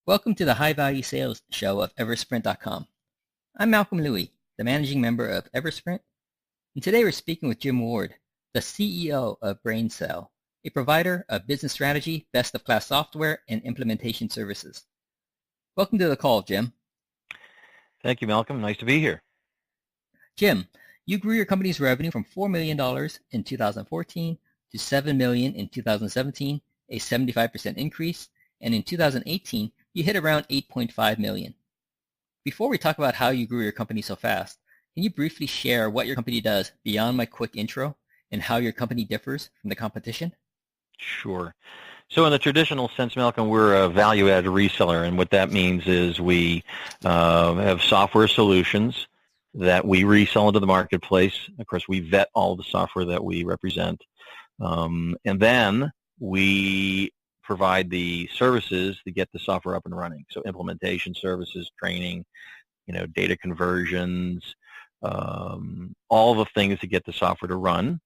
Welcome to the High Value Sales Show of Eversprint.com. I'm Malcolm Louie, the managing member of Eversprint, and today we're speaking with Jim Ward, the CEO of BrainSell, a provider of business strategy, best-of-class software, and implementation services. Welcome to the call, Jim. Thank you, Malcolm. Nice to be here. Jim, you grew your company's revenue from $4 million in 2014 to $7 million in 2017, a 75% increase, and in 2018, you hit around $8.5 million. Before we talk about how you grew your company so fast, can you briefly share what your company does beyond my quick intro and how your company differs from the competition? Sure. So in the traditional sense, Malcolm, we're a value-added reseller, and what that means is we have software solutions that we resell into the marketplace. Of course, we vet all the software that we represent, and then we provide the services to get the software up and running. So implementation services, training, data conversions, all the things to get the software to run.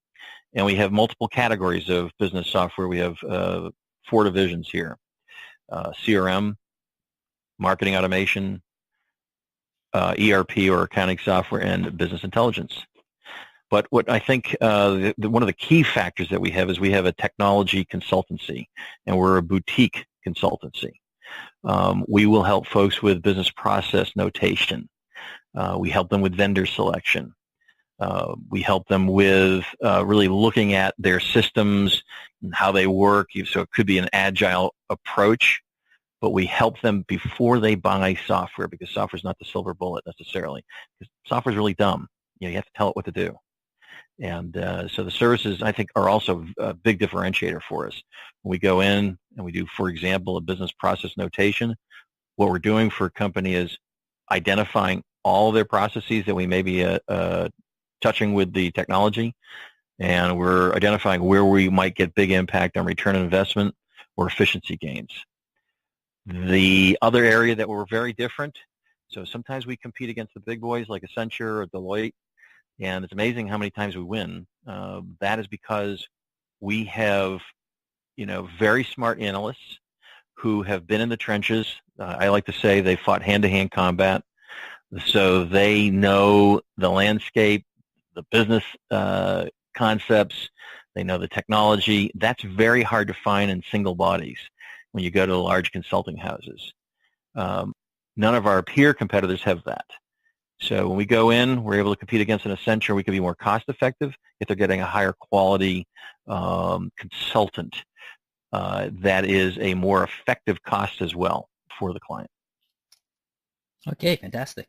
And we have multiple categories of business software. We have 4 divisions here: CRM, marketing automation, ERP or accounting software, and business intelligence. But what I think one of the key factors that we have is we have a technology consultancy, and we're a boutique consultancy. We will help folks with business process notation. We help them with vendor selection. We help them with really looking at their systems and how they work. So it could be an agile approach, but we help them before they buy software, because software is not the silver bullet necessarily. Because software is really dumb. You have to tell it what to do. And so the services, I think, are also a big differentiator for us. When we go in and we do, for example, a business process notation, what we're doing for a company is identifying all their processes that we may be touching with the technology, and we're identifying where we might get big impact on return on investment or efficiency gains. The other area that we're very different, so sometimes we compete against the big boys like Accenture or Deloitte, and it's amazing how many times we win. That is because we have, very smart analysts who have been in the trenches. I like to say they fought hand-to-hand combat, so they know the landscape, the business concepts, they know the technology. That's very hard to find in single bodies when you go to the large consulting houses. None of our peer competitors have that. So when we go in, we're able to compete against an Accenture. We can be more cost-effective if they're getting a higher quality consultant that is a more effective cost as well for the client. Okay, fantastic.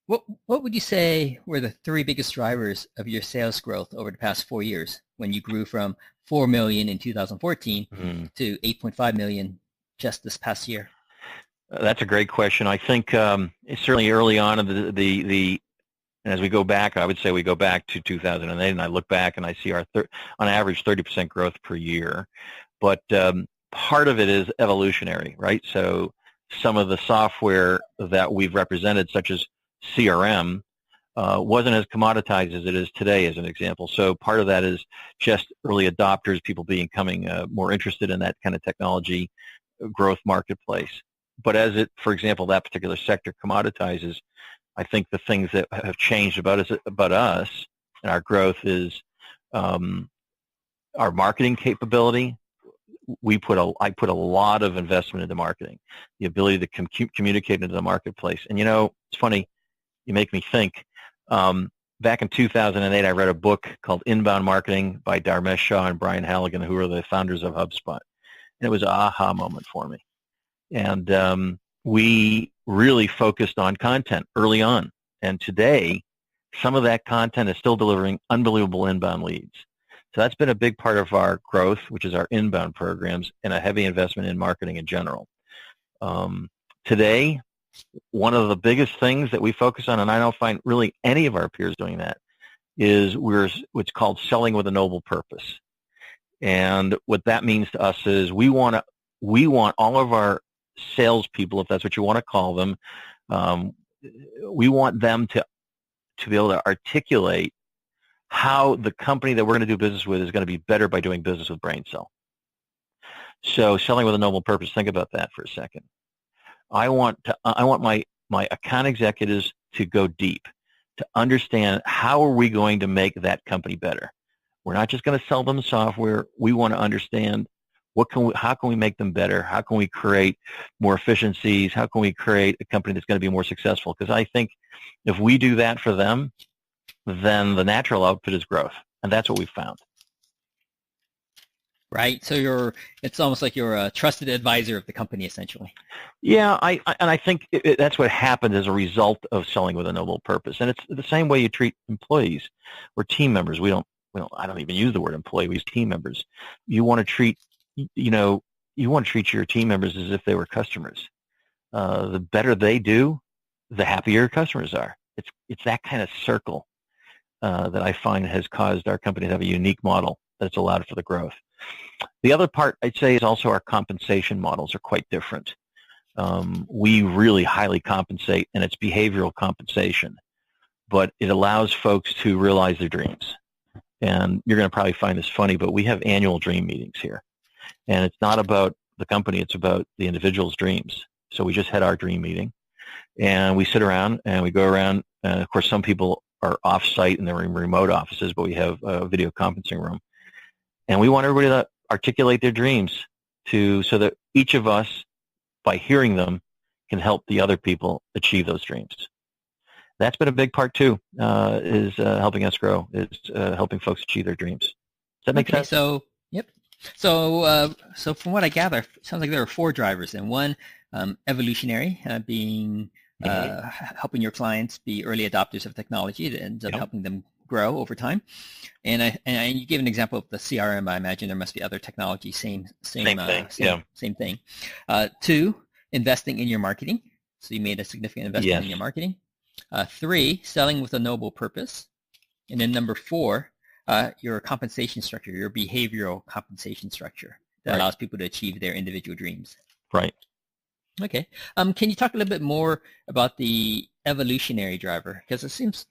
What would you say were the 3 biggest drivers of your sales growth over the past 4 years when you grew from $4 million in 2014 to $8.5 million just this past year? That's a great question. I think certainly early on in and as we go back, I would say we go back to 2008, and I look back and I see our on average 30% growth per year. But part of it is evolutionary, right? So some of the software that we've represented, such as CRM, wasn't as commoditized as it is today, as an example. So part of that is just early adopters, people becoming more interested in that kind of technology growth marketplace. But as it, for example, that particular sector commoditizes, I think the things that have changed about us and our growth is our marketing capability. I put a lot of investment into marketing, the ability to communicate into the marketplace. And it's funny, you make me think. Back in 2008, I read a book called Inbound Marketing by Dharmesh Shah and Brian Halligan, who are the founders of HubSpot. And it was an aha moment for me. And we really focused on content early on. And today, some of that content is still delivering unbelievable inbound leads. So that's been a big part of our growth, which is our inbound programs and a heavy investment in marketing in general. Today, one of the biggest things that we focus on, and I don't find really any of our peers doing that, is what's called selling with a noble purpose. And what that means to us is we want all of our salespeople, if that's what you want to call them, we want them to be able to articulate how the company that we're going to do business with is going to be better by doing business with BrainSell. So selling with a noble purpose, think about that for a second. I want my account executives to go deep, to understand how are we going to make that company better. We're not just going to sell them software. We want to understand how can we make them better? How can we create more efficiencies? How can we create a company that's going to be more successful? Because I think if we do that for them, then the natural output is growth, and that's what we've found. Right. So it's almost like you're a trusted advisor of the company, essentially. Yeah, I think that's what happened as a result of selling with a noble purpose. And it's the same way you treat employees or team members. I don't even use the word employee. We use team members. You want to treat your team members as if they were customers. The better they do, the happier your customers are. It's that kind of circle that I find has caused our company to have a unique model that's allowed for the growth. The other part I'd say is also our compensation models are quite different. We really highly compensate, and it's behavioral compensation, but it allows folks to realize their dreams. And you're going to probably find this funny, but we have annual dream meetings here. And it's not about the company, it's about the individual's dreams. So we just had our dream meeting, and we sit around and we go around, and of course some people are off-site and they're in remote offices, but we have a video conferencing room. And we want everybody to articulate their dreams so that each of us, by hearing them, can help the other people achieve those dreams. That's been a big part too, is helping us grow, is helping folks achieve their dreams. Does that make sense? So, yep. So from what I gather, it sounds like there are 4 drivers, and one, evolutionary, being helping your clients be early adopters of technology that ends up helping them grow over time. And you gave an example of the CRM. I imagine there must be other technology, same thing. 2, investing in your marketing. So you made a significant investment in your marketing. 3, selling with a noble purpose. And then number 4, your compensation structure, your behavioral compensation structure that allows people to achieve their individual dreams. Right. Okay. Can you talk a little bit more about the evolutionary driver? Because it seems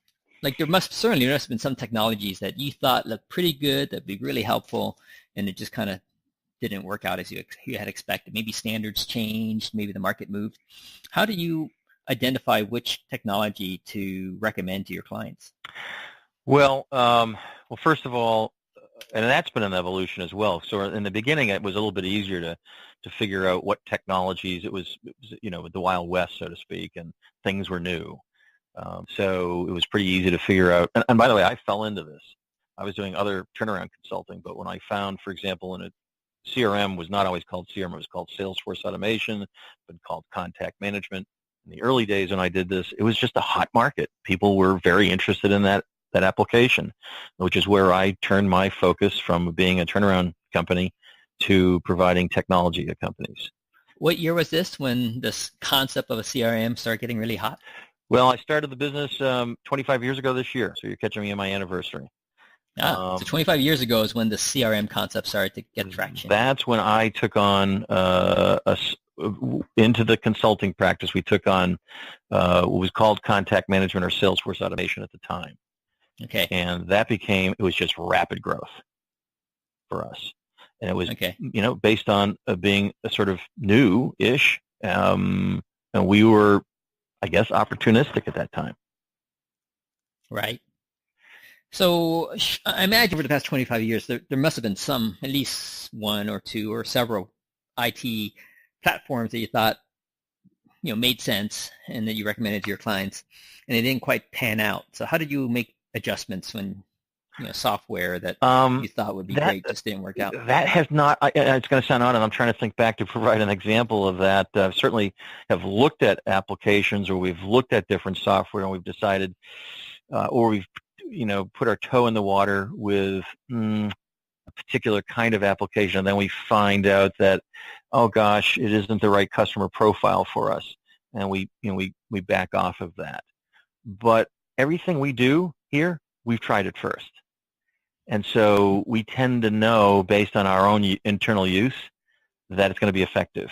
like there must have been some technologies that you thought looked pretty good, that'd be really helpful, and it just kind of didn't work out as you had expected. Maybe standards changed, maybe the market moved. How do you identify which technology to recommend to your clients? Well, first of all, and that's been an evolution as well. So in the beginning, it was a little bit easier to figure out what technologies. It was the Wild West, so to speak, and things were new. So it was pretty easy to figure out. And by the way, I fell into this. I was doing other turnaround consulting, but when I found, for example, in a CRM was not always called CRM, it was called Salesforce Automation, but called contact management. In the early days when I did this, it was just a hot market. People were very interested in that application, which is where I turned my focus from being a turnaround company to providing technology to companies. What year was this when this concept of a CRM started getting really hot? Well, I started the business 25 years ago this year, so you're catching me on my anniversary. So 25 years ago is when the CRM concept started to get traction. That's when I took on into the consulting practice. We took on what was called contact management or Salesforce automation at the time. Okay. And it was just rapid growth for us. And it was, based on being a sort of new-ish, and we were, I guess, opportunistic at that time. Right. So I imagine over the past 25 years, there must have been at least one or two or several IT platforms that you thought, made sense and that you recommended to your clients, and they didn't quite pan out. So how did you make adjustments when software that you thought would be great just didn't work out? That has not. It's going to sound odd, and I'm trying to think back to provide an example of that. Certainly have looked at applications, or we've looked at different software, and we've decided, or we've put our toe in the water with a particular kind of application, and then we find out that, oh gosh, it isn't the right customer profile for us, and we back off of that. But everything we do here, we've tried it first. And so we tend to know, based on our own internal use, that it's going to be effective.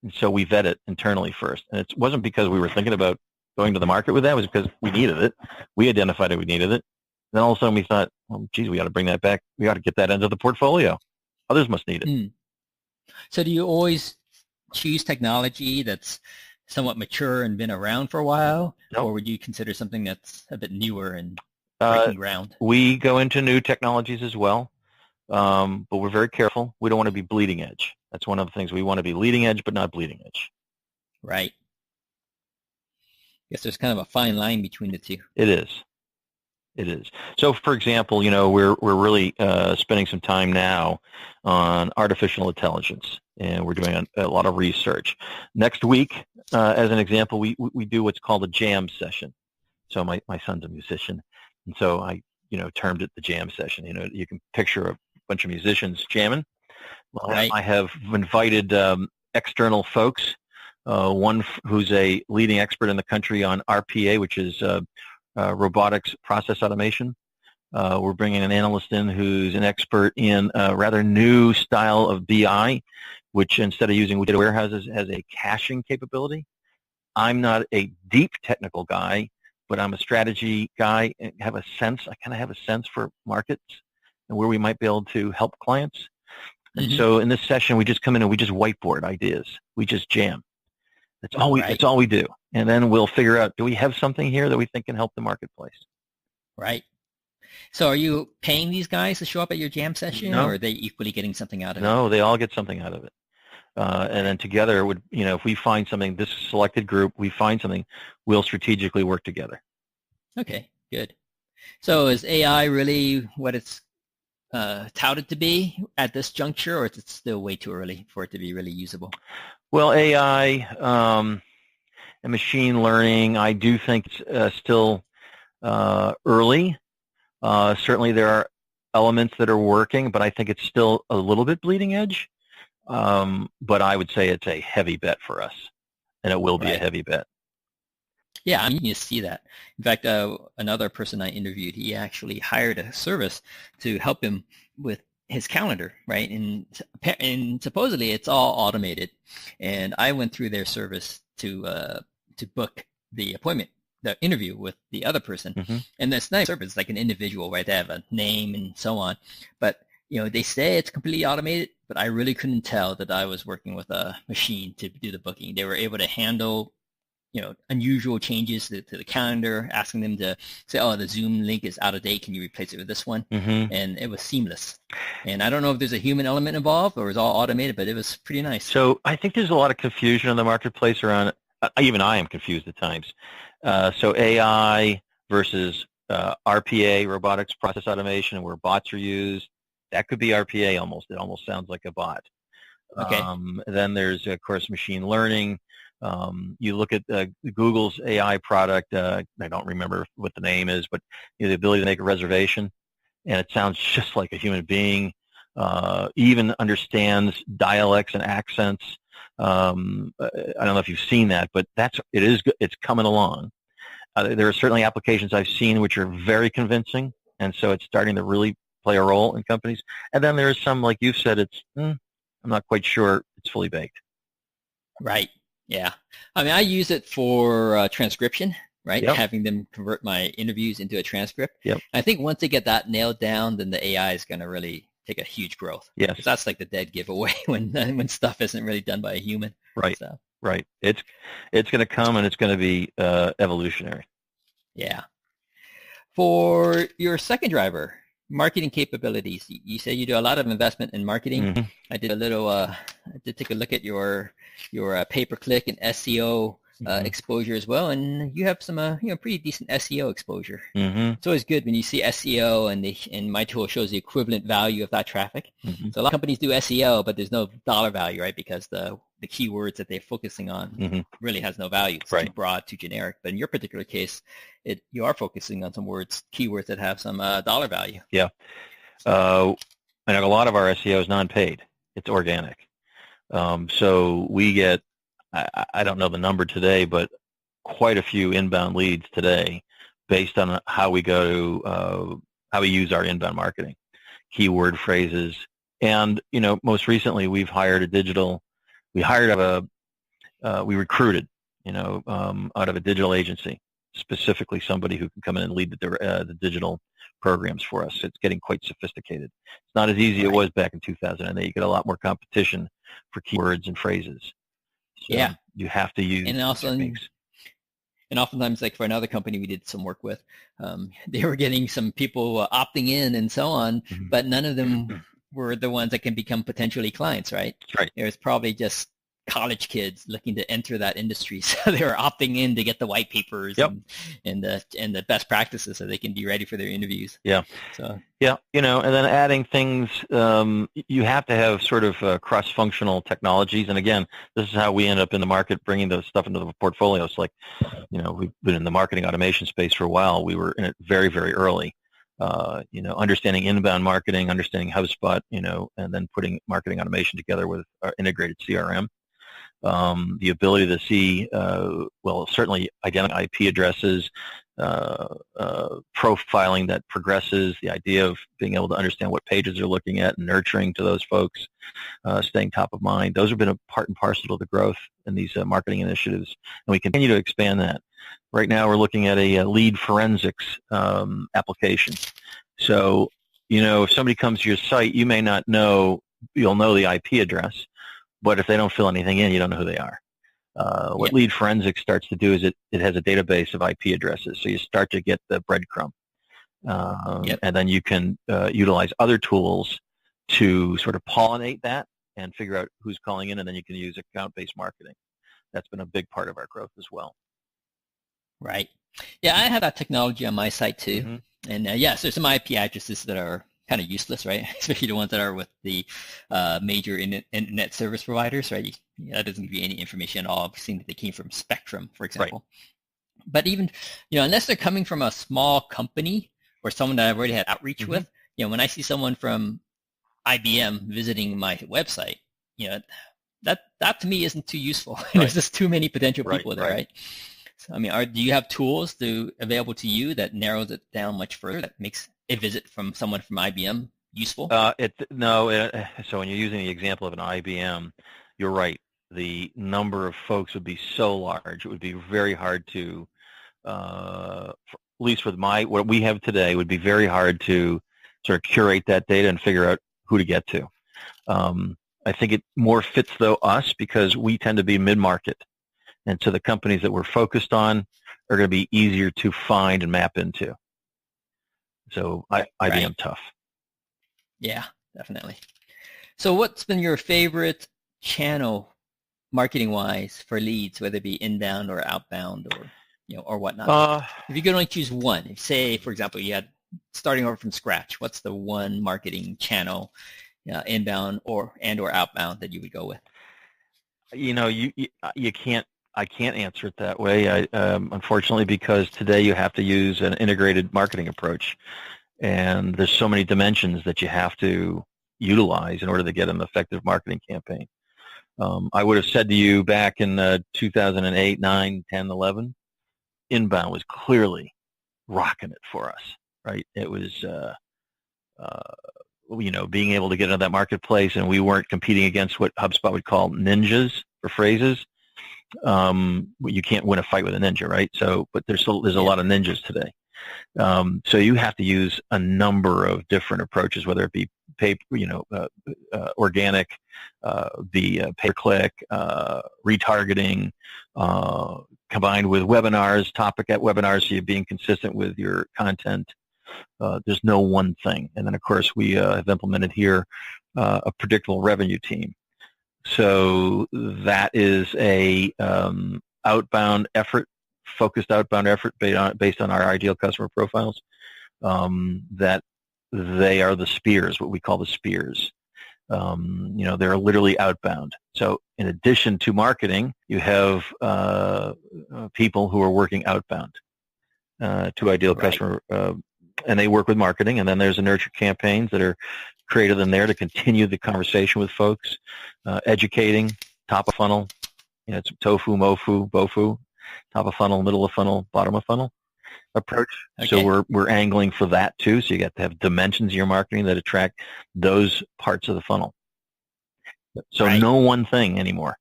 And so we vet it internally first. And it wasn't because we were thinking about going to the market with that. It was because we needed it. We identified that we needed it. Then all of a sudden we thought, oh, geez, we got to bring that back. We got to get that into the portfolio. Others must need it. So do you always choose technology that's somewhat mature and been around for a while, Nope. or would you consider something that's a bit newer and Uh, breaking ground? we go into new technologies as well, but we're very careful. We don't want to be bleeding edge. That's one of the things. We want to be leading edge, but not bleeding edge. Right. Guess there's kind of a fine line between the two. It is. It is. So, for example, we're really spending some time now on artificial intelligence, and we're doing a lot of research. Next week, as an example, we do what's called a jam session. So my son's a musician, and so I termed it the jam session. You can picture a bunch of musicians jamming. Well, Right. I have invited external folks. One who's a leading expert in the country on RPA, which is robotics process automation. We're bringing an analyst in who's an expert in a rather new style of BI, which instead of using data warehouses has a caching capability. I'm not a deep technical guy, but I'm a strategy guy and I kind of have a sense for markets and where we might be able to help clients. And so in this session, we just come in and we just whiteboard ideas. We just jam. That's all we do. And then we'll figure out, do we have something here that we think can help the marketplace? Right. So are you paying these guys to show up at your jam session, No. or are they equally getting something out of it? No, they all get something out of it. And then together, if we find something, this selected group, we find something, we'll strategically work together. Okay, good. So is AI really what it's touted to be at this juncture, or is it still way too early for it to be really usable? Well, AI and machine learning, I do think it's still early. Certainly there are elements that are working, but I think it's still a little bit bleeding edge. But I would say it's a heavy bet for us, and it will be a heavy bet. Yeah, I mean, you see that. In fact, another person I interviewed, he actually hired a service to help him with his calendar, right? And supposedly it's all automated. And I went through their service to book the appointment, the interview with the other person. Mm-hmm. And that's nice service, like an individual, right? They have a name and so on. But they say it's completely automated, but I really couldn't tell that I was working with a machine to do the booking. They were able to handle unusual changes to the calendar, asking them to say, oh, the Zoom link is out of date. Can you replace it with this one? Mm-hmm. And it was seamless. And I don't know if there's a human element involved or it's all automated, but it was pretty nice. So I think there's a lot of confusion in the marketplace around, even I am confused at times. So AI versus RPA, robotics process automation, where bots are used. That could be RPA almost. It almost sounds like a bot. Okay. Then there's, of course, machine learning. You look at Google's AI product, I don't remember what the name is, but the ability to make a reservation, and it sounds just like a human being, even understands dialects and accents. I don't know if you've seen that, but it's coming along. There are certainly applications I've seen which are very convincing, and so it's starting to really play a role in companies. And then there's some, like you said, I'm not quite sure it's fully baked. Right. Yeah. I mean, I use it for transcription, right? Yep. Having them convert my interviews into a transcript. Yep. I think once they get that nailed down, then the AI is going to really take a huge growth. Yes. Because that's like the dead giveaway when stuff isn't really done by a human. Right. So. Right. It's going to come, and it's going to be evolutionary. Yeah. For your second driver, marketing capabilities, you say you do a lot of investment in marketing. Mm-hmm. I did a little. I did take a look at your pay-per-click and SEO exposure as well, and you have some pretty decent SEO exposure. Mm-hmm. It's always good when you see SEO and my tool shows the equivalent value of that traffic. Mm-hmm. So a lot of companies do SEO, but there's no dollar value, right? Because the keywords that they're focusing on really has no value. It's too broad, too generic. But in your particular case, you are focusing on some keywords that have some dollar value. Yeah. And a lot of our SEO is non-paid. It's organic. So we get, I don't know the number today, but quite a few inbound leads today based on how we how we use our inbound marketing, keyword phrases. And, most recently we recruited, out of a digital agency, specifically somebody who can come in and lead the digital programs for us. It's getting quite sophisticated. It's not as easy as it was back in 2008. You get a lot more competition for keywords and phrases. So, yeah, You have to use And also, techniques. and oftentimes, like for another company we did some work with, they were getting some people opting in and so on, but none of them were the ones that can become potentially clients, right? Right. It was probably just college kids looking to enter that industry, so they were opting in to get the white papers Yep. and the best practices so they can be ready for their interviews. Yeah. So yeah, and then adding things, you have to have sort of cross-functional technologies. And again, this is how we end up in the market, bringing those stuff into the portfolios. Like, we've been in the marketing automation space for a while. We were in it very, very early. Understanding inbound marketing, understanding HubSpot, and then putting marketing automation together with our integrated CRM. The ability to see, certainly identify IP addresses, profiling that progresses, the idea of being able to understand what pages they're looking at and nurturing to those folks, staying top of mind. Those have been a part and parcel of the growth in these marketing initiatives, and we continue to expand that. Right now we're looking at a lead forensics application. So, if somebody comes to your site, you may not know, you'll know the IP address, but if they don't fill anything in, you don't know who they are. What lead forensics starts to do is it has a database of IP addresses, so you start to get the breadcrumb. And then you can utilize other tools to sort of pollinate that and figure out who's calling in, and then you can use account-based marketing. That's been a big part of our growth as well. Right. Yeah, I have that technology on my site too. Mm-hmm. And yes, there's some IP addresses that are kind of useless, right? Especially the ones that are with the major internet service providers, right? That doesn't give you any information at all. I've seen that they came from Spectrum, for example. Right. But even, unless they're coming from a small company or someone that I've already had outreach with, when I see someone from IBM visiting my website, that to me isn't too useful. Right. There's just too many potential people there, right? So, do you have tools available to you that narrows it down much further, that makes a visit from someone from IBM useful? So when you're using the example of an IBM, you're right. The number of folks would be so large, it would be very hard to, at least with what we have today, would be very hard to sort of curate that data and figure out who to get to. I think it more fits, though, us, because we tend to be mid-market. And so the companies that we're focused on are going to be easier to find and map into. So IBM tough. Yeah, definitely. So what's been your favorite channel marketing-wise for leads, whether it be inbound or outbound or whatnot? If you could only choose one, say, for example, you had starting over from scratch, what's the one marketing channel, inbound or outbound, that you would go with? You can't. I can't answer it that way, unfortunately, because today you have to use an integrated marketing approach, and there's so many dimensions that you have to utilize in order to get an effective marketing campaign. I would have said to you back in 2008, 9, 10, 11, inbound was clearly rocking it for us, right? It was, being able to get into that marketplace, and we weren't competing against what HubSpot would call ninjas for phrases. You can't win a fight with a ninja, right? So, but there's a lot of ninjas today. So you have to use a number of different approaches, whether it be organic, the pay-per-click, retargeting, combined with webinars, topic at webinars, so you're being consistent with your content. There's no one thing. And then, of course, we have implemented here a predictable revenue team. So that is a outbound effort, focused outbound effort based on our ideal customer profiles. That they are the spears, what we call the spears. They're literally outbound. So in addition to marketing, you have people who are working outbound to ideal customer, and they work with marketing. And then there's the nurture campaigns that are created in there to continue the conversation with folks, educating, top of funnel, it's tofu, mofu, bofu, top of funnel, middle of funnel, bottom of funnel approach. Okay. So we're angling for that too. So you got to have dimensions of your marketing that attract those parts of the funnel. So no one thing anymore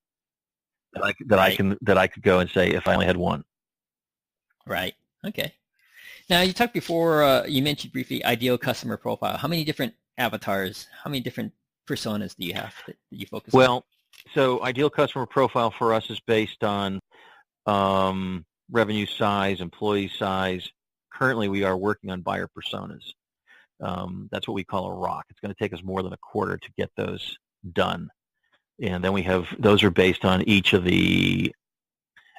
that I could go and say if I only had one. Right. Okay. Now you talked before. You mentioned briefly ideal customer profile. How many different avatars? How many different personas do you have that you focus on? Well, So ideal customer profile for us is based on revenue size, employee size. Currently, we are working on buyer personas. That's what we call a rock. It's going to take us more than a quarter to get those done. And then we have, those are based on each of the,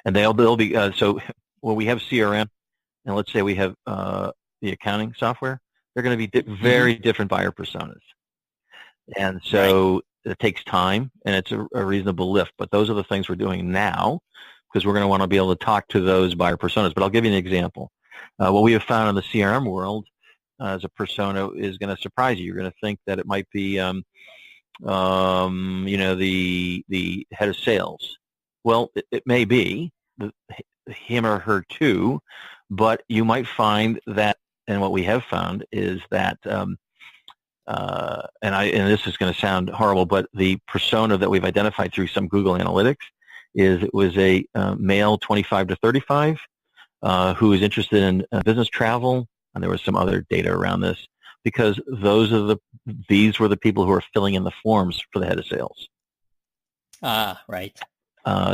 and they'll be, so when we have CRM, and let's say we have the accounting software, they're going to be very different buyer personas. And so it takes time, and it's a reasonable lift. But those are the things we're doing now, because we're going to want to be able to talk to those buyer personas. But I'll give you an example. What we have found in the CRM world as a persona is going to surprise you. You're going to think that it might be, the head of sales. Well, it may be him or her too, but you might find that, and what we have found is that, and this is going to sound horrible, but the persona that we've identified through some Google Analytics is it was a male 25 to 35 who is interested in business travel, and there was some other data around this, because these were the people who are filling in the forms for the head of sales. Right.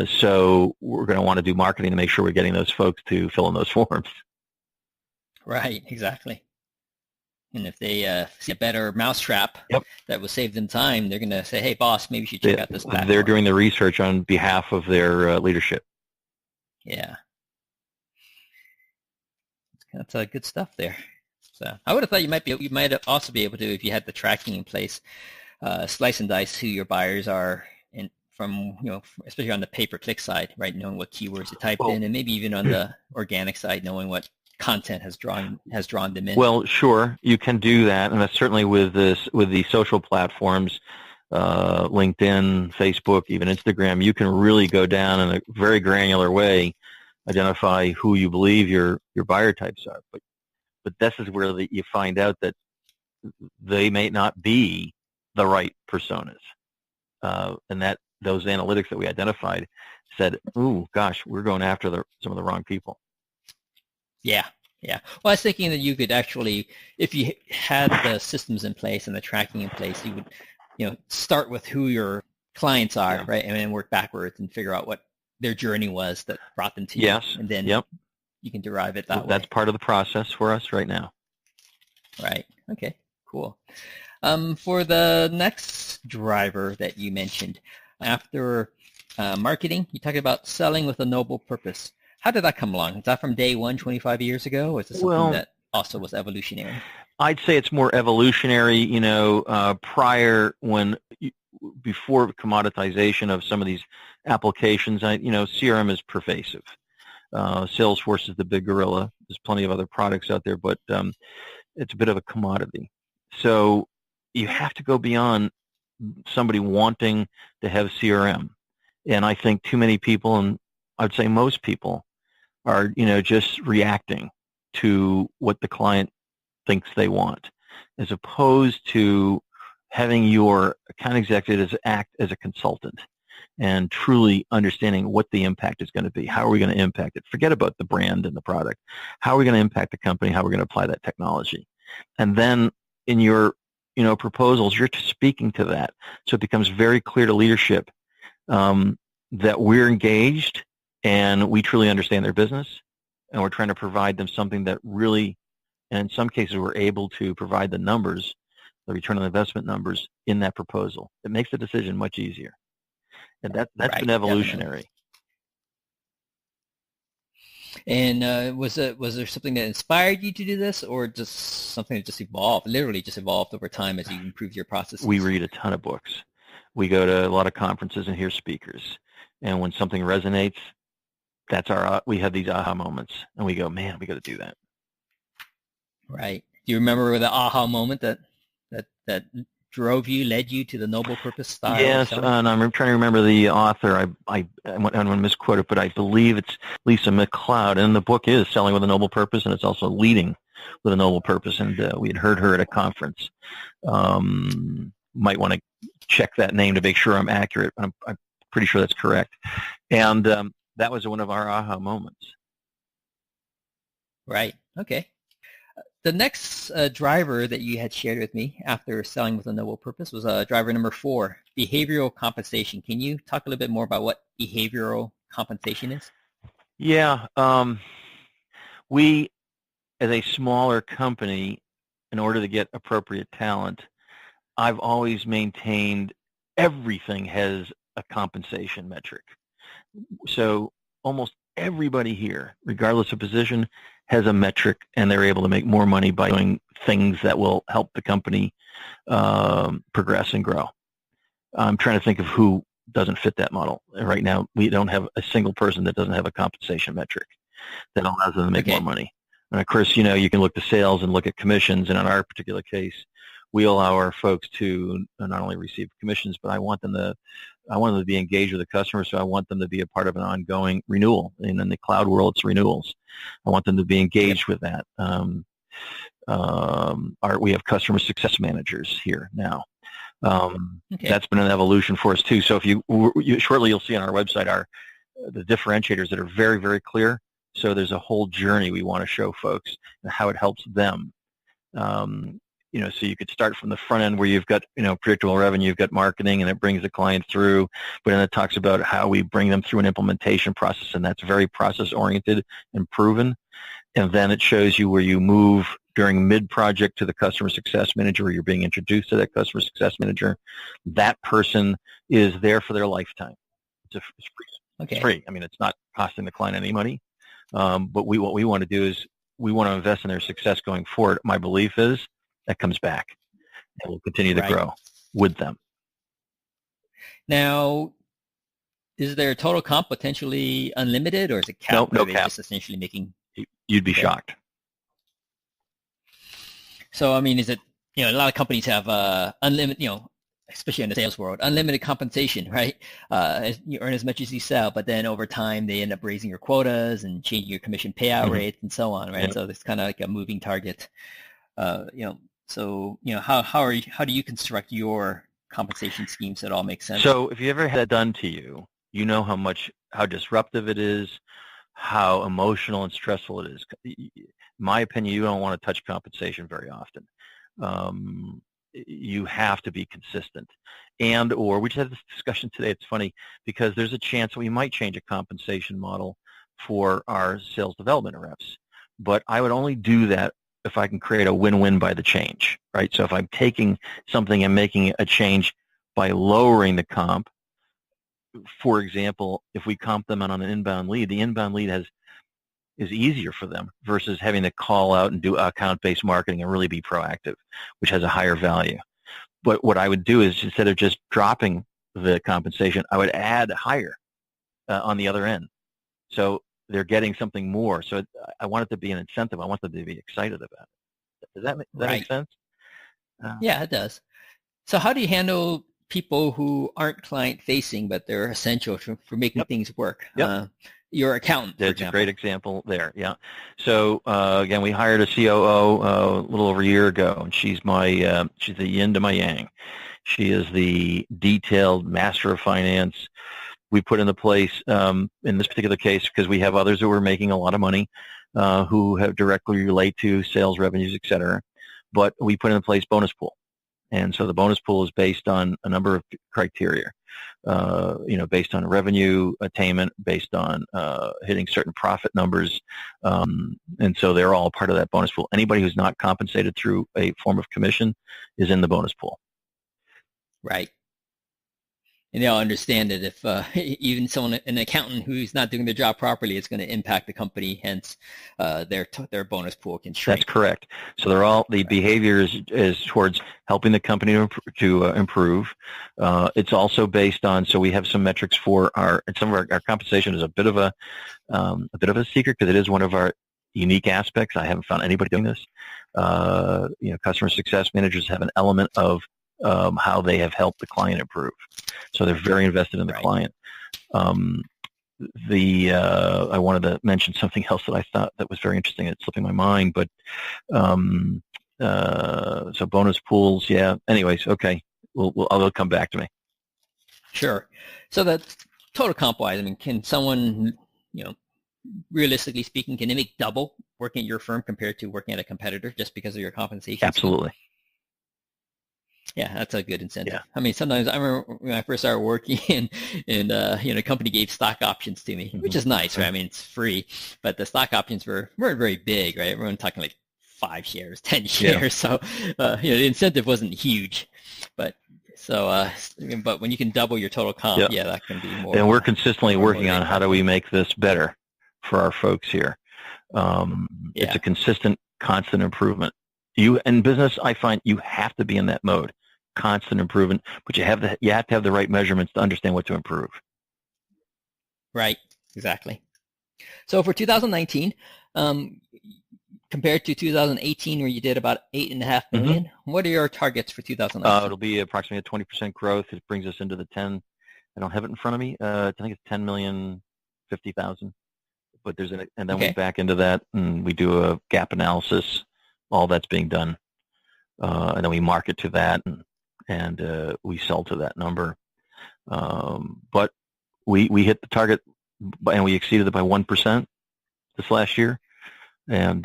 So we're going to want to do marketing to make sure we're getting those folks to fill in those forms. Right, exactly. And if they see a better mousetrap that will save them time, they're going to say, hey, boss, maybe you should check out this platform. They're doing the research on behalf of their leadership. Yeah. That's good stuff there. So I would have thought you might also be able to, if you had the tracking in place, slice and dice who your buyers are, and from, especially on the pay-per-click side, right? Knowing what keywords to type in, and maybe even on the organic side, knowing what content has drawn them in. Well, sure, you can do that, and that's certainly with the social platforms, LinkedIn, Facebook, even Instagram. You can really go down in a very granular way, identify who you believe your buyer types are. But this is where you find out that they may not be the right personas, and that those analytics that we identified said, "Ooh, gosh, we're going after some of the wrong people." Yeah. Well, I was thinking that you could actually, if you had the systems in place and the tracking in place, you would, start with who your clients are, right, and then work backwards and figure out what their journey was that brought them to you. Yes. And then you can derive it that way. That's part of the process for us right now. Right. Okay. Cool. For the next driver that you mentioned, after marketing, you talked about selling with a noble purpose. How did that come along? Is that from day one, 25 years ago, or is it something that also was evolutionary? I'd say it's more evolutionary, prior before commoditization of some of these applications. CRM is pervasive. Salesforce is the big gorilla. There's plenty of other products out there, but it's a bit of a commodity. So you have to go beyond somebody wanting to have CRM. And I think too many people, and I'd say most people, are just reacting to what the client thinks they want, as opposed to having your account executives act as a consultant and truly understanding what the impact is going to be. How are we going to impact it? Forget about the brand and the product. How are we going to impact the company? How are we going to apply that technology? And then in your proposals, you're speaking to that. So it becomes very clear to leadership that we're engaged and we truly understand their business, and we're trying to provide them something that really, and in some cases we're able to provide the numbers, the return on investment numbers in that proposal. It makes the decision much easier. And that's been evolutionary. Definitely. And was there something that inspired you to do this, or just something that just evolved, literally just evolved over time as you improved your processes? We read a ton of books. We go to a lot of conferences and hear speakers. And when something resonates, we have these aha moments, and we go, man, we got to do that. Right. Do you remember the aha moment that led you to the noble purpose style? Yes, and I'm trying to remember the author. I want to misquote it, but I believe it's Lisa McLeod, and the book is Selling with a Noble Purpose, and it's also Leading with a Noble Purpose, and we had heard her at a conference. Might want to check that name to make sure I'm accurate. I'm pretty sure that's correct. And that was one of our aha moments. Right. Okay. The next driver that you had shared with me after Selling with a Noble Purpose was driver number 4, behavioral compensation. Can you talk a little bit more about what behavioral compensation is? Yeah. We, as a smaller company, in order to get appropriate talent, I've always maintained everything has a compensation metric. So almost everybody here, regardless of position, has a metric, and they're able to make more money by doing things that will help the company progress and grow. I'm trying to think of who doesn't fit that model. Right now, we don't have a single person that doesn't have a compensation metric that allows them to make more money. And of course, you can look to sales and look at commissions, and in our particular case, we allow our folks to not only receive commissions, but I want them to be engaged with the customer, so I want them to be a part of an ongoing renewal. And in the cloud world, it's renewals. I want them to be engaged with that. We have customer success managers here now. That's been an evolution for us too. So if you shortly you'll see on our website the differentiators that are very, very clear. So there's a whole journey we want to show folks and how it helps them. So you could start from the front end where you've got, predictable revenue, you've got marketing, and it brings the client through, but then it talks about how we bring them through an implementation process, and that's very process-oriented and proven. And then it shows you where you move during mid-project to the customer success manager, where you're being introduced to that customer success manager. That person is there for their lifetime. It's free. Okay. It's free. I mean, it's not costing the client any money, but what we want to do is we want to invest in their success going forward. My belief is that comes back and will continue to grow with them. Now, is their total comp potentially unlimited, or is it capped? No cap. Just essentially making. You'd be shocked. So, I mean, is it, a lot of companies have unlimited, especially in the sales world, unlimited compensation, right? You earn as much as you sell, but then over time they end up raising your quotas and changing your commission payout rates and so on, right? Yep. So it's kind of like a moving target. So, how do you construct your compensation schemes that all make sense? So if you ever had that done to you, you know how disruptive it is, how emotional and stressful it is. In my opinion, you don't want to touch compensation very often. You have to be consistent. Or we just had this discussion today. It's funny because there's a chance we might change a compensation model for our sales development reps. But I would only do that if I can create a win-win by the change, right? So if I'm taking something and making a change by lowering the comp, for example, if we comp them on an inbound lead, the inbound lead is easier for them versus having to call out and do account-based marketing and really be proactive, which has a higher value. But what I would do is instead of just dropping the compensation, I would add higher on the other end. So they're getting something more. So I want it to be an incentive. I want them to be excited about it. Does that make sense? Yeah, it does. So how do you handle people who aren't client-facing, but they're essential for making things work? Yep. Your accountant, That's a great example there, yeah. So, again, we hired a COO a little over a year ago, and she's the yin to my yang. She is the detailed master of finance. We put into place, in this particular case, because we have others who are making a lot of money, who have directly relate to sales revenues, et cetera. But we put in place bonus pool. And so the bonus pool is based on a number of criteria, based on revenue attainment, based on hitting certain profit numbers. And so they're all part of that bonus pool. Anybody who's not compensated through a form of commission is in the bonus pool. Right. And they'll understand that if even an accountant who's not doing their job properly, it's going to impact the company. Hence, their bonus pool can shrink. That's correct. So the behavior is towards helping the company to improve. It's also based on, so we have some metrics for some of our compensation is a bit of a secret because it is one of our unique aspects. I haven't found anybody doing this. Customer success managers have an element of how they have helped the client improve. So they're very invested in the client. I wanted to mention something else that I thought that was very interesting. It's slipping my mind, but so bonus pools, yeah. Anyways, okay, I'll come back to me. Sure. So that total comp-wise, I mean, can someone, realistically speaking, can they make double working at your firm compared to working at a competitor just because of your compensation? Absolutely. Yeah, that's a good incentive. Yeah. I mean, sometimes I remember when I first started working and a company gave stock options to me, which is nice, right? I mean, it's free, but the stock options weren't very big, right? Everyone talking like 5 shares, 10 shares. So, the incentive wasn't huge, but but when you can double your total comp, Yeah. that can be more. And we're consistently working on motivating. how do we make this better for our folks here. It's a consistent, constant improvement. You in business, I find you have to be in that mode, constant improvement. But you have to have the right measurements to understand what to improve. Right. Exactly. So for 2019, compared to 2018, where you did about $8.5 million, what are your targets for 2019? It'll be approximately a 20% growth. It brings us into the 10. I don't have it in front of me. I think it's 10,050,000. But and then we back into that and we do a gap analysis. All that's being done, and then we market to that and we sell to that number. But we hit the target and we exceeded it by 1% this last year, and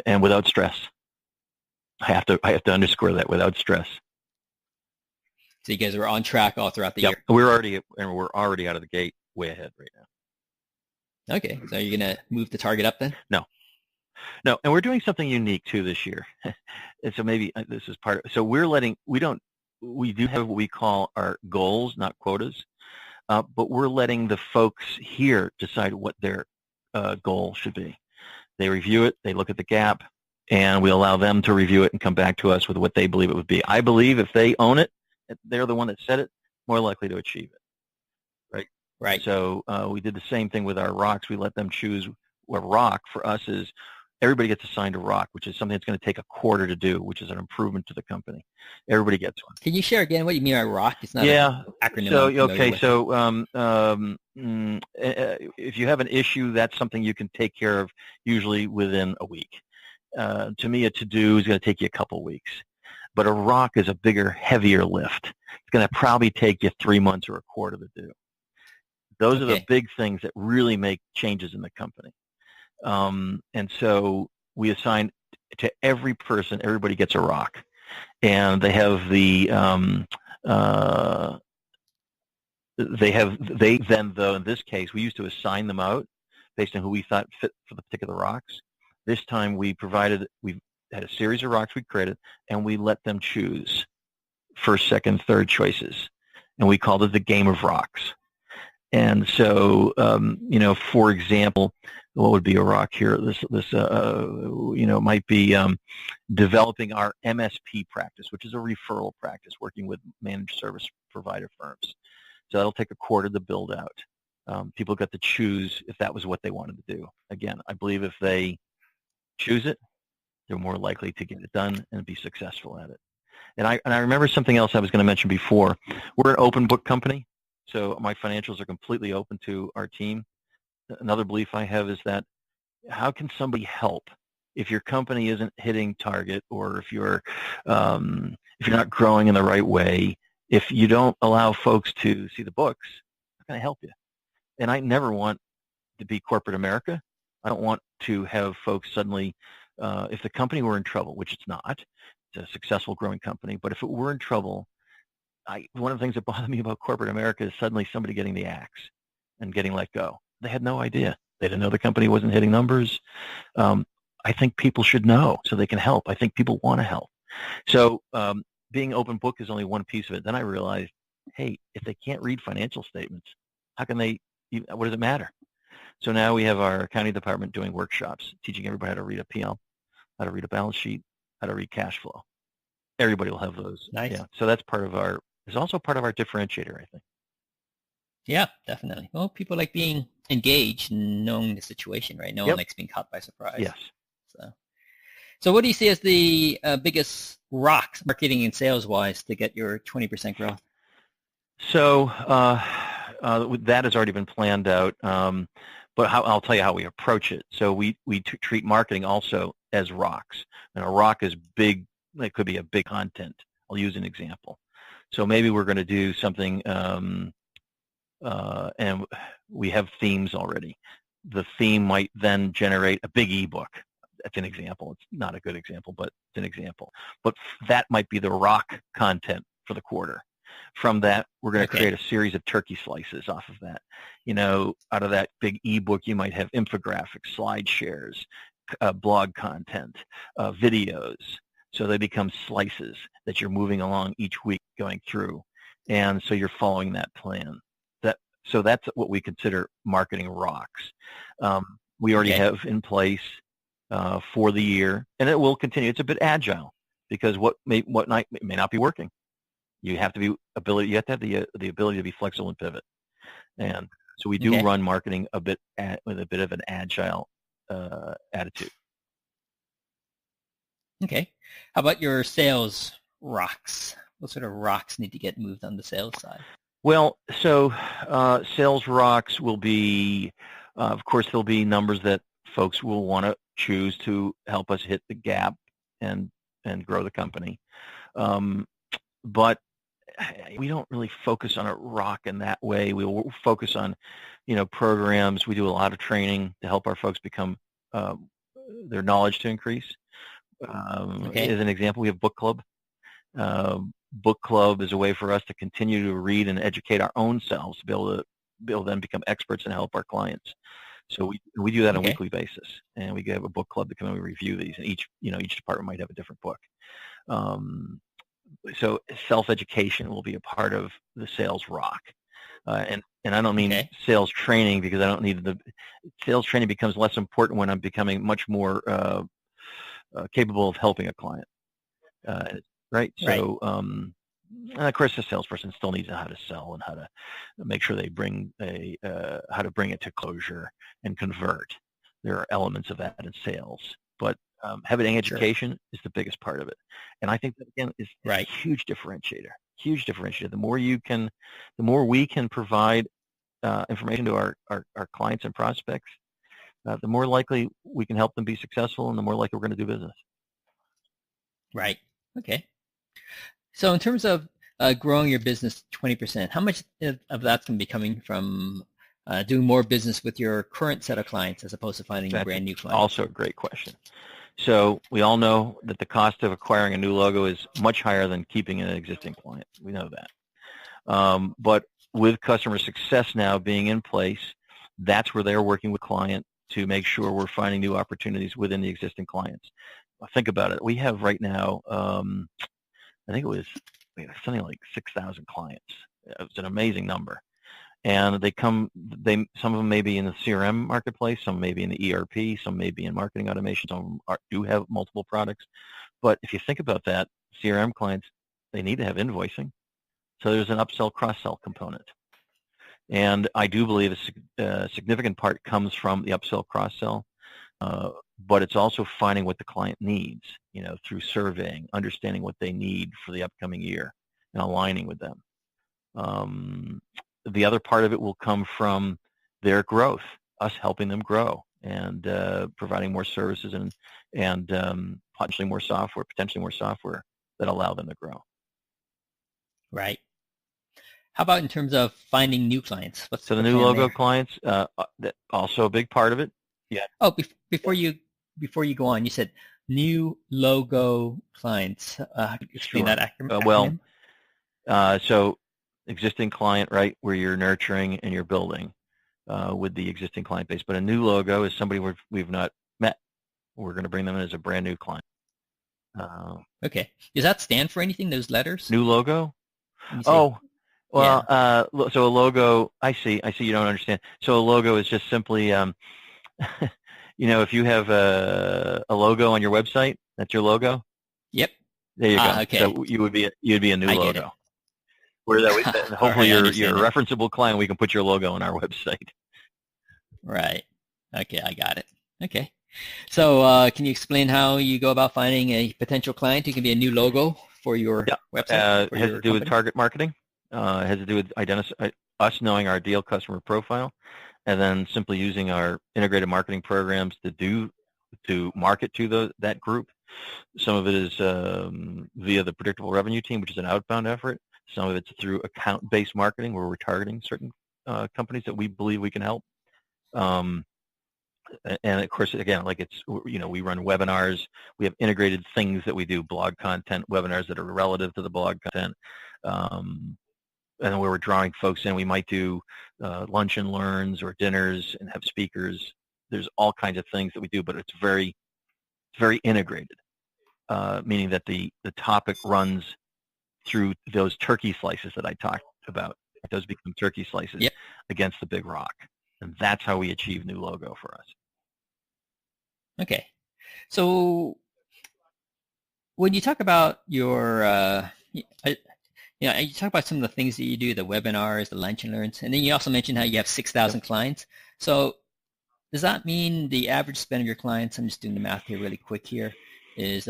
without stress. I have to underscore that, without stress. So you guys were on track all throughout the year. We're already out of the gate, way ahead right now. Okay, so you're gonna move the target up then? No, and we're doing something unique too this year, and so maybe this is part of. So we do have what we call our goals, not quotas, but we're letting the folks here decide what their goal should be. They review it, they look at the gap, and we allow them to review it and come back to us with what they believe it would be. I believe if they own it, they're the one that said it, more likely to achieve it. Right. So we did the same thing with our rocks. We let them choose what rock for us is. Everybody gets assigned a rock, which is something that's going to take a quarter to do, which is an improvement to the company. Everybody gets one. Can you share again what you mean by rock? It's not an acronym. If you have an issue, that's something you can take care of usually within a week. To me, a to-do is going to take you a couple weeks. But a rock is a bigger, heavier lift. It's going to probably take you 3 months or a quarter to do. Those are the big things that really make changes in the company. And so we assign to every person, everybody gets a rock. And they have in this case, we used to assign them out based on who we thought fit for the particular rocks. This time we had a series of rocks we created, and we let them choose first, second, third choices. And we called it the game of rocks. And so, for example, what would be a rock here? This might be developing our MSP practice, which is a referral practice, working with managed service provider firms. So that'll take a quarter to build out. People got to choose if that was what they wanted to do. Again, I believe if they choose it, they're more likely to get it done and be successful at it. And I remember something else I was going to mention before. We're an open book company. So my financials are completely open to our team. Another belief I have is that how can somebody help if your company isn't hitting target, or if you're not growing in the right way, if you don't allow folks to see the books, how can I help you? And I never want to be corporate America. I don't want to have folks suddenly, if the company were in trouble, which it's not, it's a successful growing company, but if it were in trouble, one of the things that bothered me about corporate America is suddenly somebody getting the axe and getting let go. They had no idea. They didn't know the company wasn't hitting numbers. I think people should know so they can help. I think people want to help. So being open book is only one piece of it. Then I realized, hey, if they can't read financial statements, how can they, what does it matter? So now we have our accounting department doing workshops, teaching everybody how to read a P&L, how to read a balance sheet, how to read cash flow. Everybody will have those. Nice. Yeah. So that's it's also part of our differentiator, I think. Yeah, definitely. Well, people like being engaged and knowing the situation, right? No one likes being caught by surprise. Yes. So what do you see as the biggest rocks, marketing and sales-wise, to get your 20% growth? So that has already been planned out, but I'll tell you how we approach it. So we treat marketing also as rocks. And a rock is big. It could be a big content. I'll use an example. So maybe we're going to do something, and we have themes already. The theme might then generate a big ebook that's an example. It's not a good example, but it's an example. But that might be the rock content for the quarter. From that, we're going to create a series of turkey slices off of that. Out of that big ebook, you might have infographics, slide shares, blog content, videos. So they become slices that you're moving along each week going through. And so you're following that plan. So that's what we consider marketing rocks. We already have in place for the year, and it will continue. It's a bit agile because what may not be working. You have to have the ability to be flexible and pivot. And so we do run marketing with a bit of an agile attitude. Okay. How about your sales rocks? What sort of rocks need to get moved on the sales side? Well, so sales rocks will be, of course, there'll be numbers that folks will want to choose to help us hit the gap and grow the company. But we don't really focus on a rock in that way. We'll focus on, programs. We do a lot of training to help our folks become their knowledge to increase. As an example, we have book club. Book club is a way for us to continue to read and educate our own selves to be able to then become experts and help our clients. So we do that on a weekly basis, and we have a book club to come and review these. And each department might have a different book. So self-education will be a part of the sales rock, and I don't mean sales training, because I don't need sales training becomes less important when I'm becoming much more capable of helping a client. Right. So, and of course, the salesperson still needs to know how to sell and how to make sure they bring how to bring it to closure and convert. There are elements of that in sales, but having education is the biggest part of it. And I think that, again, is a huge differentiator. Huge differentiator. The more we can provide information to our clients and prospects, the more likely we can help them be successful, and the more likely we're going to do business. Right. Okay. So in terms of growing your business 20%, how much of that's going to be coming from doing more business with your current set of clients as opposed to finding brand new clients? Also a great question. So we all know that the cost of acquiring a new logo is much higher than keeping an existing client. We know that. But with customer success now being in place, that's where they're working with client to make sure we're finding new opportunities within the existing clients. Think about it. We have right now, I think it was something like 6,000 clients. It's an amazing number. And some of them may be in the CRM marketplace, some may be in the ERP, some may be in marketing automation, some do have multiple products. But if you think about that, CRM clients, they need to have invoicing. So there's an upsell, cross-sell component. And I do believe a significant part comes from the upsell, cross-sell, but it's also finding what the client needs, through surveying, understanding what they need for the upcoming year, and aligning with them. The other part of it will come from their growth, us helping them grow, and providing more services and potentially more software that allow them to grow. Right. How about in terms of finding new clients? So the new logo clients, also a big part of it. Yeah. Oh, before you go on, you said new logo clients. Explain that acronym. So existing client, right, where you're nurturing and you're building with the existing client base. But a new logo is somebody we've not met. We're going to bring them in as a brand new client. Okay. Does that stand for anything, those letters? New logo? Oh, well, yeah. So a logo, I see you don't understand. So a logo is just simply, if you have a logo on your website, that's your logo? Yep. There you go. Okay. So you'd be a new logo. Where hopefully you're a referenceable client, we can put your logo on our website. Right. Okay, I got it. Okay. So can you explain how you go about finding a potential client who can be a new logo for your website? It has to do with target marketing. It has to do with us knowing our ideal customer profile, and then simply using our integrated marketing programs to market to that group. Some of it is via the predictable revenue team, which is an outbound effort. Some of it's through account-based marketing, where we're targeting certain companies that we believe we can help. And of course, again, like we run webinars. We have integrated things that we do, blog content, webinars that are relative to the blog content. And where we're drawing folks in, we might do lunch and learns or dinners and have speakers. There's all kinds of things that we do, but it's very integrated, meaning that the topic runs through those turkey slices that I talked about. Those become turkey slices against the big rock. And that's how we achieve new logo for us. Okay. So when you talk about your, you talk about some of the things that you do, the webinars, the lunch and learns, and then you also mentioned how you have 6,000 clients. So does that mean the average spend of your clients, I'm just doing the math here really quick here, is...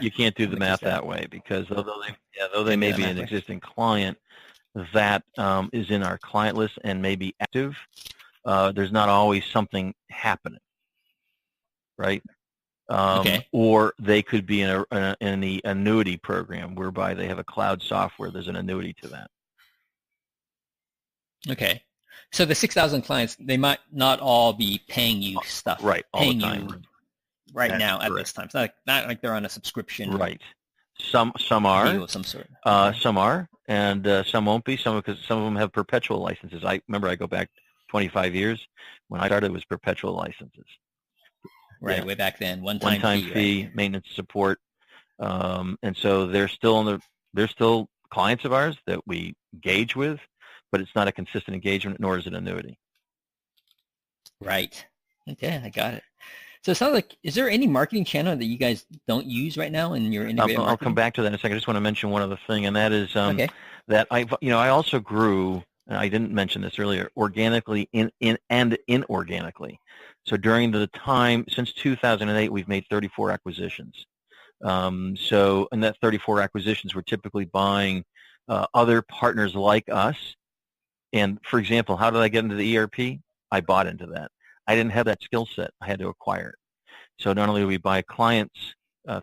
you can't do the math that way, because though they may be an existing client that is in our client list and may be active, there's not always something happening, right? Or they could be in the annuity program, whereby they have a cloud software. There's an annuity to that. Okay. So the 6,000 clients, they might not all be paying you stuff. Right, all paying the time. You right That's now correct. At this time. It's not like they're on a subscription. Right. Some are. Deal of some sort. Some are, and some won't be. Because some of them have perpetual licenses. I go back 25 years. When I started, it was perpetual licenses. Right, way back then, one-time fee, right? Maintenance, support, and so they're still clients of ours that we engage with, but it's not a consistent engagement, nor is it annuity. Right. Okay, I got it. So it sounds like, is there any marketing channel that you guys don't use right now in your integrated marketing? I'll come back to that in a second. I just want to mention one other thing, and that is that I also grew. I didn't mention this earlier, organically and inorganically. So during the time, since 2008, we've made 34 acquisitions. So in that 34 acquisitions, we're typically buying other partners like us. And for example, how did I get into the ERP? I bought into that. I didn't have that skill set. I had to acquire it. So not only do we buy clients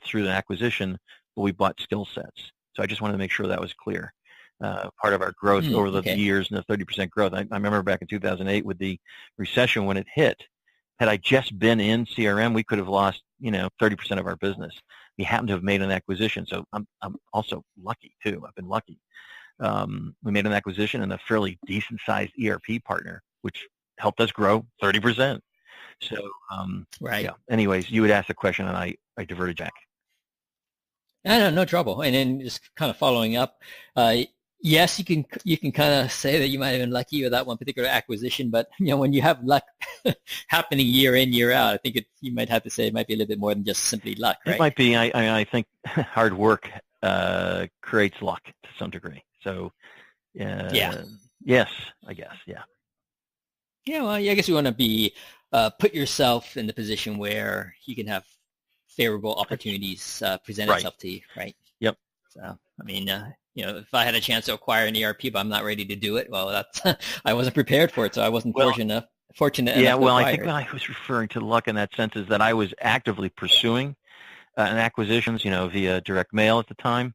through an acquisition, but we bought skill sets. So I just wanted to make sure that was clear. Part of our growth over the years and the 30% growth. I remember back in 2008 with the recession when it hit, had I just been in CRM, we could have lost, 30% of our business. We happened to have made an acquisition, so I'm also lucky too. I've been lucky. We made an acquisition and a fairly decent-sized ERP partner, which helped us grow 30%. So, right. Yeah. Anyways, you would ask the question, and I diverted back. No trouble. And then just kind of following up. Yes, you can kind of say that you might have been lucky with that one particular acquisition, but when you have luck happening year in, year out, I think you might have to say it might be a little bit more than just simply luck, right? It might be. I think hard work creates luck to some degree. So, yes, I guess, yeah. Yeah, well, I guess you want to be put yourself in the position where you can have favorable opportunities present itself to you, right? Yep. So, I mean, if I had a chance to acquire an ERP, but I'm not ready to do it, well, that's I wasn't prepared for it, so I wasn't fortunate enough. Yeah, well, I think when I was referring to luck in that sense is that I was actively pursuing an acquisitions, via direct mail at the time,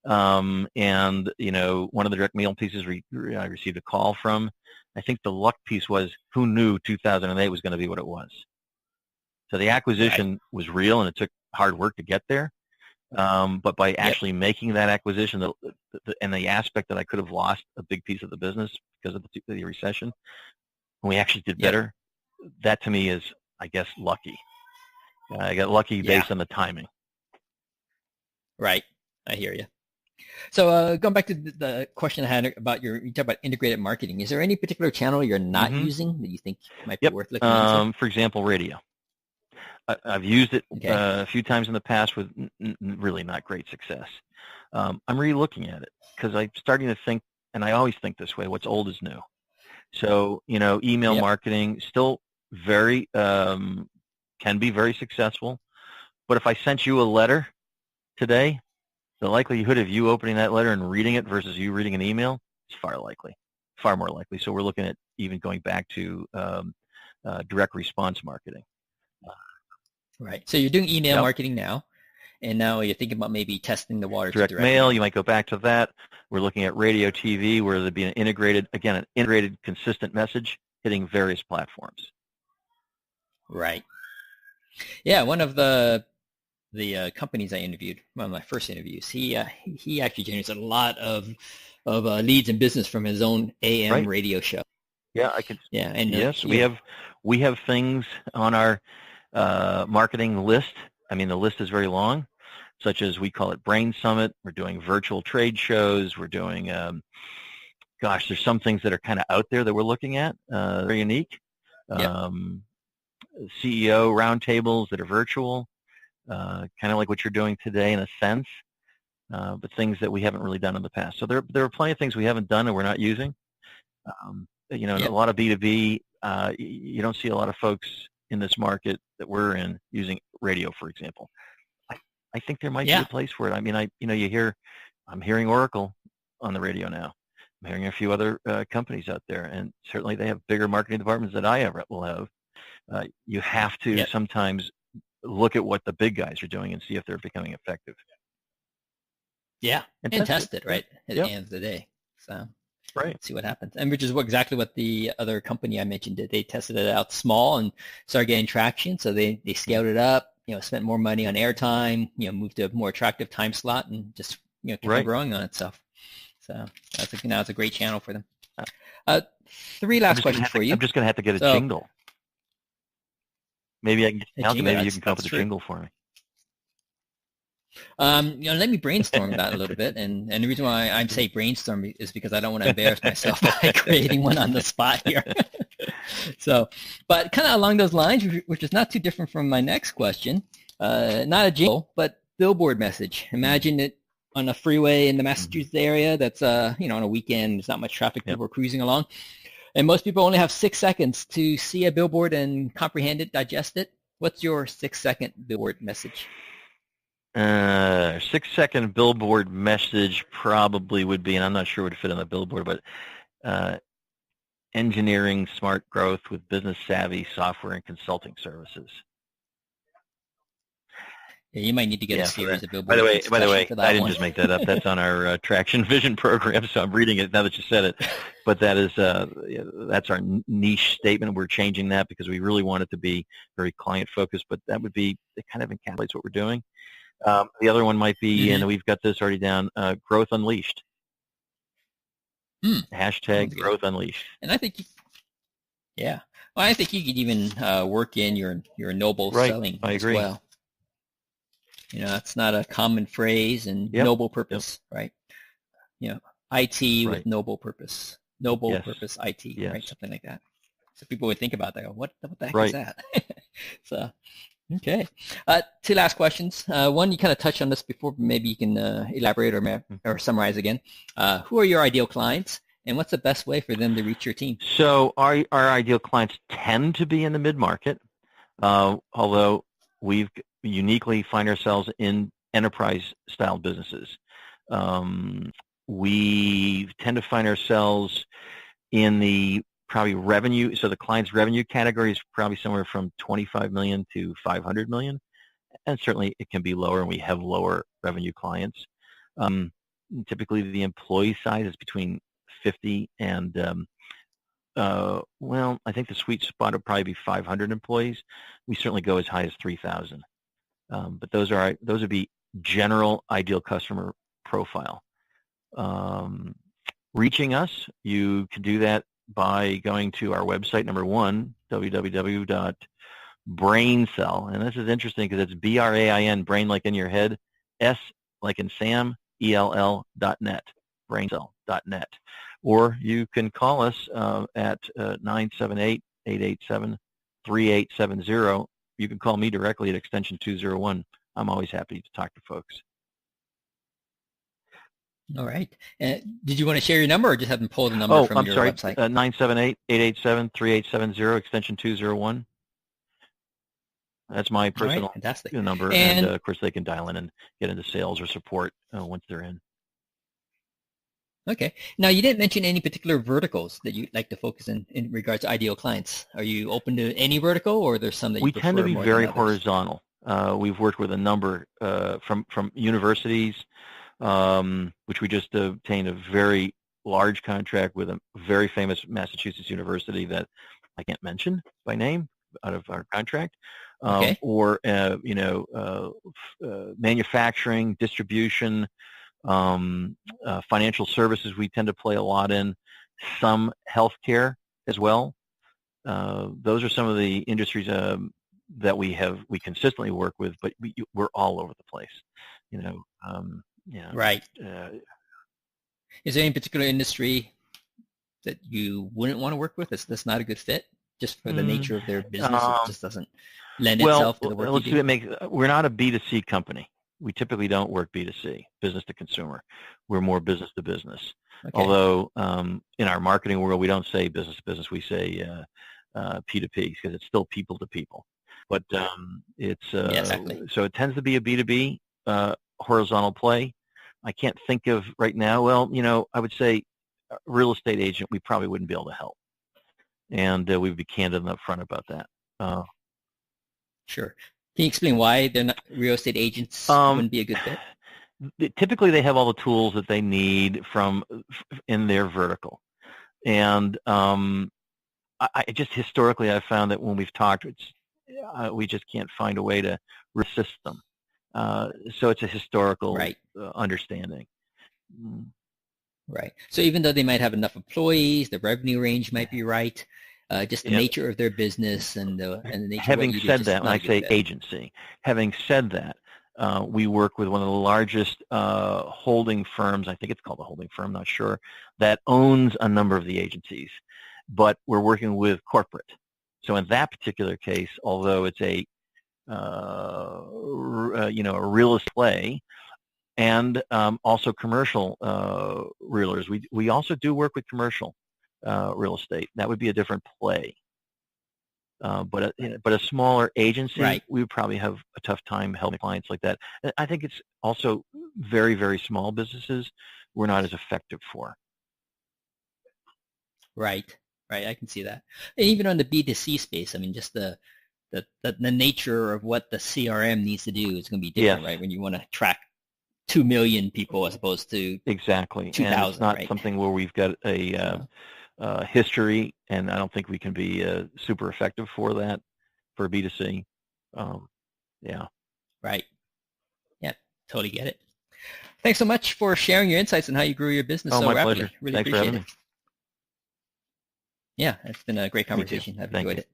and one of the direct mail pieces I received a call from. I think the luck piece was who knew 2008 was going to be what it was. So the acquisition was real, and it took hard work to get there. But by actually making that acquisition, and the aspect that I could have lost a big piece of the business because of the recession, when we actually did better, that to me is, I guess, lucky. I got lucky based on the timing. Right. I hear you. So going back to the question I had about you talk about integrated marketing. Is there any particular channel you're not using that you think might be worth looking into? For example, radio. I've used it a few times in the past with really not great success. I'm re-looking at it because I'm starting to think, and I always think this way, what's old is new. So, email marketing still can be very successful. But if I sent you a letter today, the likelihood of you opening that letter and reading it versus you reading an email is far more likely. So we're looking at even going back to direct response marketing. Right. So you're doing email marketing now, and now you're thinking about maybe testing the water. Direct mail, you might go back to that. We're looking at radio, TV, where there'd be an integrated, consistent message hitting various platforms. Right. Yeah, one of the companies I interviewed, one of my first interviews, he actually generates a lot of leads and business from his own AM Right. radio show. Yeah, I could. Yeah, and Yes, we have things on our marketing list. I mean, the list is very long, such as we call it Brain Summit. We're doing virtual trade shows. We're doing, there's some things that are kind of out there that we're looking at, very unique. Yep. CEO roundtables that are virtual, kind of like what you're doing today in a sense, but things that we haven't really done in the past. So there are plenty of things we haven't done and we're not using. A lot of B2B, you don't see a lot of folks in this market that we're in using radio, for example. I think there might be a place for it. I mean, I'm hearing Oracle on the radio now. I'm hearing a few other companies out there, and certainly they have bigger marketing departments than I ever will have. You have to sometimes look at what the big guys are doing and see if they're becoming effective. Yeah, and test it, right, at the end of the day. So see what happens. And which is exactly what the other company I mentioned did. They tested it out small and started getting traction. So they scaled it up, spent more money on airtime, moved to a more attractive time slot and just, kept growing on itself. So that's a great channel for them. 3 last questions for you. I'm just going to have to get a jingle. Maybe I can get out. Maybe you can come up with a jingle for me. Let me brainstorm that a little bit, and the reason why I say brainstorm is because I don't want to embarrass myself by creating one on the spot here. So, but kind of along those lines, which is not too different from my next question, not a jingle, but billboard message. Imagine it on a freeway in the Massachusetts area that's, on a weekend, there's not much traffic, people are cruising along, and most people only have 6 seconds to see a billboard and comprehend it, digest it. What's your 6-second billboard message? 6-second billboard message probably would be, and I'm not sure what would fit on the billboard, but engineering smart growth with business savvy software and consulting services. Yeah, you might need to get a series of billboards. By the way, I didn't just make that up. That's on our Traction Vision program, so I'm reading it now that you said it. But that is that's our niche statement. We're changing that because we really want it to be very client focused. But that would be, it kind of encapsulates what we're doing. The other one might be, and we've got this already down, Growth Unleashed. Hashtag Growth Unleashed. And I think, well, I think you could even work in your noble selling as well. It's not a common phrase, and noble purpose, right? IT with noble purpose, purpose IT, right? Something like that. So people would think about that. What the heck is that? So. Okay. 2 last questions. One, you kind of touched on this before, but maybe you can elaborate or summarize again. Who are your ideal clients, and what's the best way for them to reach your team? So our ideal clients tend to be in the mid-market, although we uniquely find ourselves in enterprise-style businesses. We tend to find ourselves in the probably revenue, so the client's revenue category is probably somewhere from 25 million to 500 million, and certainly it can be lower, and we have lower revenue clients. Typically the employee size is between 50 and, well, I think the sweet spot would probably be 500 employees. We certainly go as high as 3,000. But those would be general ideal customer profile. Reaching us, you can do that by going to our website, number one, www.brainsell. And this is interesting because it's BRAIN, brain like in your head, S like in Sam, ELL.net, brainsell.net. Or you can call us at 978-887-3870. You can call me directly at extension 201. I'm always happy to talk to folks. All right. Did you want to share your number, or just have them pull the number from your website? 978-887-3870, extension 201. That's my personal number. And of course, they can dial in and get into sales or support once they're in. Okay. Now, you didn't mention any particular verticals that you'd like to focus in regards to ideal clients. Are you open to any vertical, or there's some that you prefer more than others? We tend to be very horizontal. We've worked with a number from universities, which we just obtained a very large contract with a very famous Massachusetts university that I can't mention by name, our contract, Okay. or manufacturing, distribution, financial services. We tend to play a lot in some healthcare as well. Those are some of the industries that we consistently work with, but we're all over the place. Yeah. Right. Is there any particular industry that you wouldn't want to work with? That's not a good fit, just for the nature of their business. It just doesn't lend itself to the work you do? We're not a B2C company. We typically don't work B2C, business to consumer. We're more business to business. Okay. Although in our marketing world, we don't say business to business. We say P2P, because it's still people to people. But it's exactly. So it tends to be a B2B horizontal play. I can't think of right now. Well, I would say a real estate agent, we probably wouldn't be able to help, and we'd be candid and upfront about that. Sure. Can you explain why they're not real estate agents wouldn't be a good fit? Typically, they have all the tools that they need in their vertical, and I just historically I've found that when we've talked, we just can't find a way to resist them. So it's a historical understanding. Right. So even though they might have enough employees, the revenue range might be right, just the nature of their business and the nature Having of what you said do, that, when I say agency, having said that, we work with one of the largest holding firms, I think it's called a holding firm, not sure, that owns a number of the agencies, but we're working with corporate. So in that particular case, although it's a real estate play, and also commercial realtors, we also do work with commercial real estate. That would be a different play. But a smaller agency, we would probably have a tough time helping clients like that. And I think it's also very, very small businesses we're not as effective for. Right. I can see that. And even on the B2C space, I mean, just the nature of what the CRM needs to do is going to be different, right? When you want to track 2 million people as opposed to 2,000. And it's not something where we've got a history, and I don't think we can be super effective for that for B2C. Right. Yeah, totally get it. Thanks so much for sharing your insights on how you grew your business so rapidly. My pleasure. Really Thanks appreciate for having it. me. Yeah, it's been a great conversation. I've enjoyed it.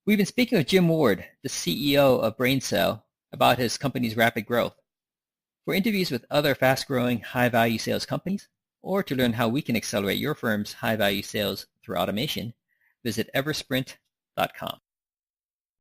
We've been speaking with Jim Ward, the CEO of BrainSell, about his company's rapid growth. For interviews with other fast-growing, high-value sales companies, or to learn how we can accelerate your firm's high-value sales through automation, visit eversprint.com.